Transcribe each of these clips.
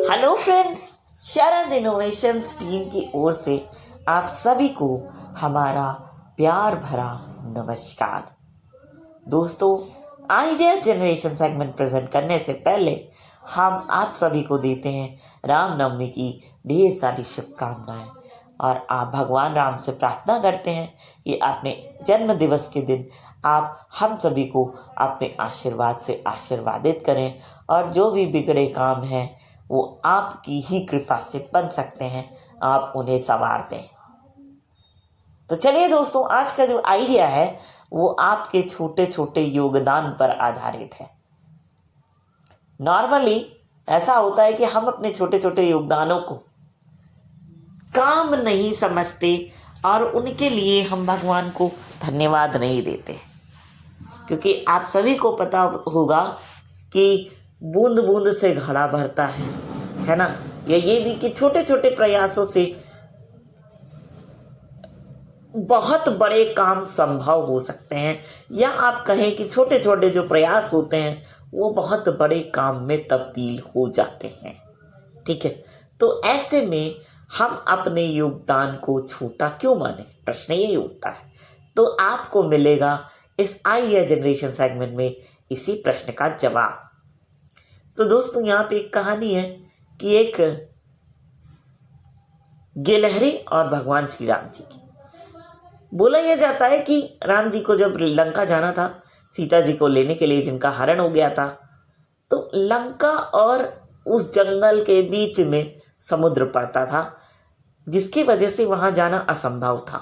Hello friends, शरद innovations team की ओर से आप सभी को हमारा प्यार भरा नमस्कार। दोस्तों, आइडिया जनरेशन सेगमेंट प्रेजेंट करने से पहले हम आप सभी को देते हैं रामनवमी की ढेर सारी शुभकामनाएं और आप भगवान राम से प्रार्थना करते हैं कि अपने जन्म दिवस के दिन आप हम सभी को अपने आशीर्वाद से आशीर्वादित करें और जो भी बिगड़े काम हैं वो आपकी ही कृपा से बन सकते हैं, आप उन्हें संवार दें। तो चलिए दोस्तों, आज का जो आइडिया है वो आपके छोटे छोटे योगदान पर आधारित है। नॉर्मली ऐसा होता है कि हम अपने छोटे छोटे योगदानों को काम नहीं समझते और उनके लिए हम भगवान को धन्यवाद नहीं देते, क्योंकि आप सभी को पता होगा कि बूंद बूंद से घड़ा भरता है ना। या ये भी कि छोटे छोटे प्रयासों से बहुत बड़े काम संभव हो सकते हैं, या आप कहें कि छोटे छोटे जो प्रयास होते हैं वो बहुत बड़े काम में तब्दील हो जाते हैं। ठीक है, तो ऐसे में हम अपने योगदान को छोटा क्यों माने, प्रश्न यही उठता है। तो आपको मिलेगा इस आइडिया जनरेशन सेगमेंट में इसी प्रश्न का जवाब। तो दोस्तों, यहाँ पे एक कहानी है कि एक गिलहरी और भगवान श्री राम जी की। बोला यह जाता है कि राम जी को जब लंका जाना था सीता जी को लेने के लिए, जिनका हरण हो गया था, तो लंका और उस जंगल के बीच में समुद्र पड़ता था, जिसकी वजह से वहां जाना असंभव था,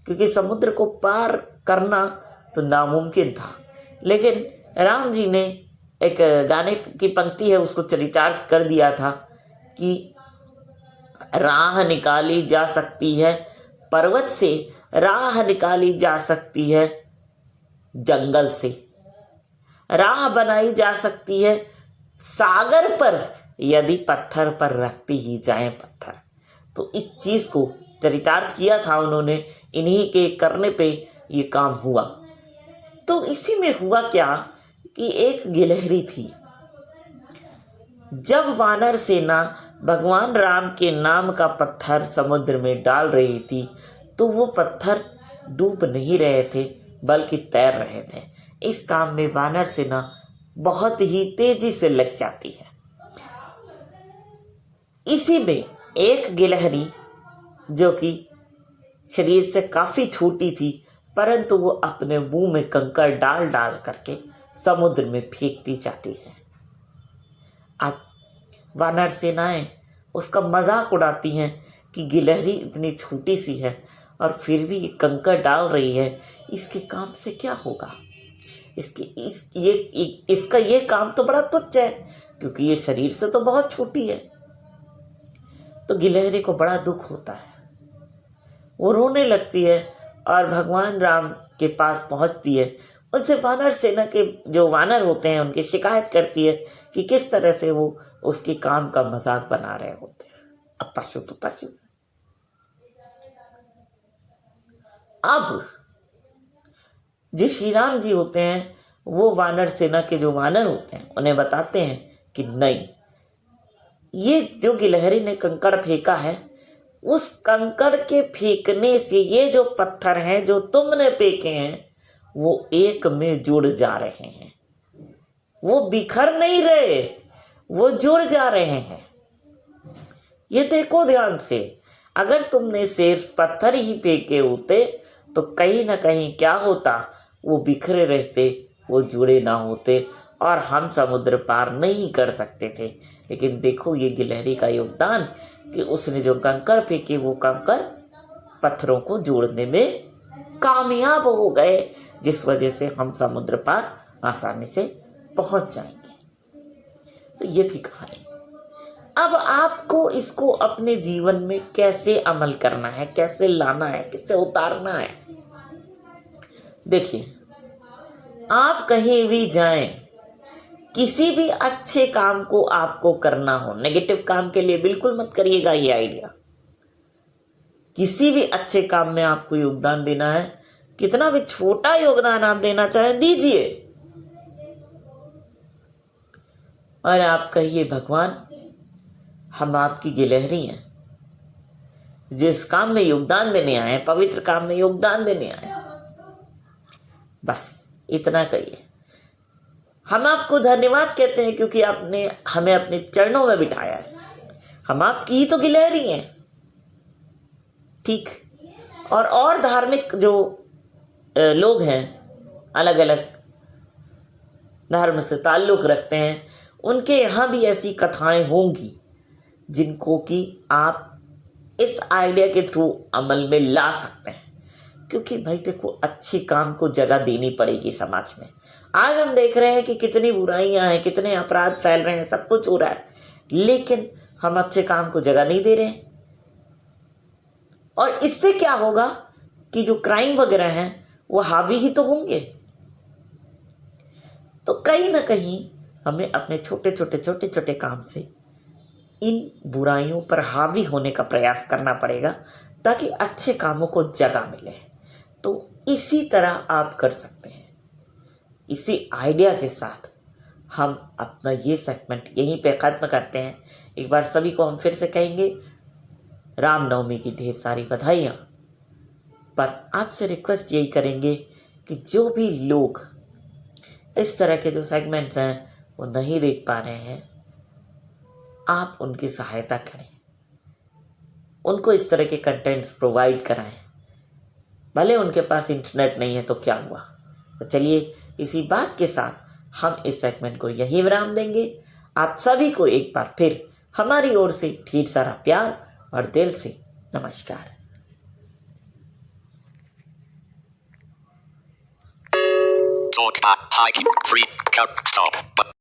क्योंकि समुद्र को पार करना तो नामुमकिन था। लेकिन राम जी ने एक गाने की पंक्ति है उसको चरितार्थ कर दिया था कि राह निकाली जा सकती है पर्वत से, राह निकाली जा सकती है जंगल से, राह बनाई जा सकती है सागर पर, यदि पत्थर पर रखती ही जाए पत्थर। तो इस चीज को चरितार्थ किया था उन्होंने, इन्हीं के करने पे ये काम हुआ। तो इसी में हुआ क्या कि एक गिलहरी थी। जब वानर सेना भगवान राम के नाम का पत्थर समुद्र में डाल रही थी, तो वो पत्थर डूब नहीं रहे थे बल्कि तैर रहे थे। इस काम में वानर सेना बहुत ही तेजी से लग जाती है। इसी में एक गिलहरी, जो कि शरीर से काफी छोटी थी, परंतु वो अपने मुंह में कंकड़ डाल डाल करके समुद्र में फेंकती जाती है। अब वानर सेनाएं उसका मजाक उड़ाती हैं कि गिलहरी इतनी छोटी सी है और फिर भी कंकड़ डाल रही है, इसके काम से क्या होगा, इसका ये काम तो बड़ा तुच्छ है, क्योंकि ये शरीर से तो बहुत छोटी है। तो गिलहरी को बड़ा दुख होता है, वो रोने लगती है और भगवान राम के पास पहुंचती है। उनसे वानर सेना के जो वानर होते हैं उनकी शिकायत करती है कि किस तरह से वो उसके काम का मजाक बना रहे होते हैं। अब पशु तो पशु। अब जो श्री राम जी होते हैं वो वानर सेना के जो वानर होते हैं उन्हें बताते हैं कि नहीं, ये जो गिलहरी ने कंकड़ फेंका है, उस कंकड़ के फेंकने से ये जो पत्थर हैं जो तुमने फेंके हैं वो एक में जुड़ जा रहे हैं, वो बिखर नहीं रहे, वो जुड़ जा रहे हैं। ये देखो ध्यान से, अगर तुमने सिर्फ पत्थर ही फेंके होते तो कहीं ना कहीं क्या होता, वो बिखरे रहते, वो जुड़े ना होते और हम समुद्र पार नहीं कर सकते थे। लेकिन देखो ये गिलहरी का योगदान कि उसने जो कंकड़ फेंके वो कंकड़ पत्थरों को जोड़ने में कामयाब हो गए, जिस वजह से हम समुद्र पार आसानी से पहुंच जाएंगे। तो ये थी कहानी। अब आपको इसको अपने जीवन में कैसे अमल करना है, कैसे लाना है, कैसे उतारना है। देखिए, आप कहीं भी जाएं, किसी भी अच्छे काम को आपको करना हो, नेगेटिव काम के लिए बिल्कुल मत करिएगा ये आइडिया। किसी भी अच्छे काम में आपको योगदान देना है, कितना भी छोटा योगदान आप देना चाहें दीजिए, और आप कहिए भगवान हम आपकी गिलहरी हैं, जिस काम में योगदान देने आए, पवित्र काम में योगदान देने आए, बस इतना कहिए। हम आपको धन्यवाद कहते हैं क्योंकि आपने हमें अपने चरणों में बिठाया है। हम आपकी ही तो गिलहरी हैं, ठीक। और धार्मिक जो लोग हैं, अलग अलग धर्म से ताल्लुक़ रखते हैं, उनके यहाँ भी ऐसी कथाएं होंगी जिनको कि आप इस आइडिया के थ्रू अमल में ला सकते हैं। क्योंकि भाई देखो, अच्छे काम को जगह देनी पड़ेगी समाज में। आज हम देख रहे हैं कि कितनी बुराइयां हैं, कितने अपराध फैल रहे हैं, सब कुछ हो रहा है, लेकिन हम अच्छे काम को जगह नहीं दे रहे हैं। और इससे क्या होगा कि जो क्राइम वगैरह हैं वो हावी ही तो होंगे। तो कहीं ना कहीं हमें अपने छोटे छोटे काम से इन बुराइयों पर हावी होने का प्रयास करना पड़ेगा ताकि अच्छे कामों को जगह मिले। तो इसी तरह आप कर सकते हैं। इसी आइडिया के साथ हम अपना ये सेगमेंट यहीं पे ख़त्म करते हैं। एक बार सभी को हम फिर से कहेंगे रामनवमी की ढेर सारी बधाइयाँ। पर आपसे रिक्वेस्ट यही करेंगे कि जो भी लोग इस तरह के जो सेगमेंट्स हैं वो नहीं देख पा रहे हैं, आप उनकी सहायता करें, उनको इस तरह के कंटेंट्स प्रोवाइड कराएं। भले उनके पास इंटरनेट नहीं है तो क्या हुआ। तो चलिए इसी बात के साथ हम इस सेगमेंट को यहीं विराम देंगे। आप सभी को एक बार फिर हमारी ओर से ढेर सारा प्यार और दिल से नमस्कार। Talk, hike, free, cut, stop, but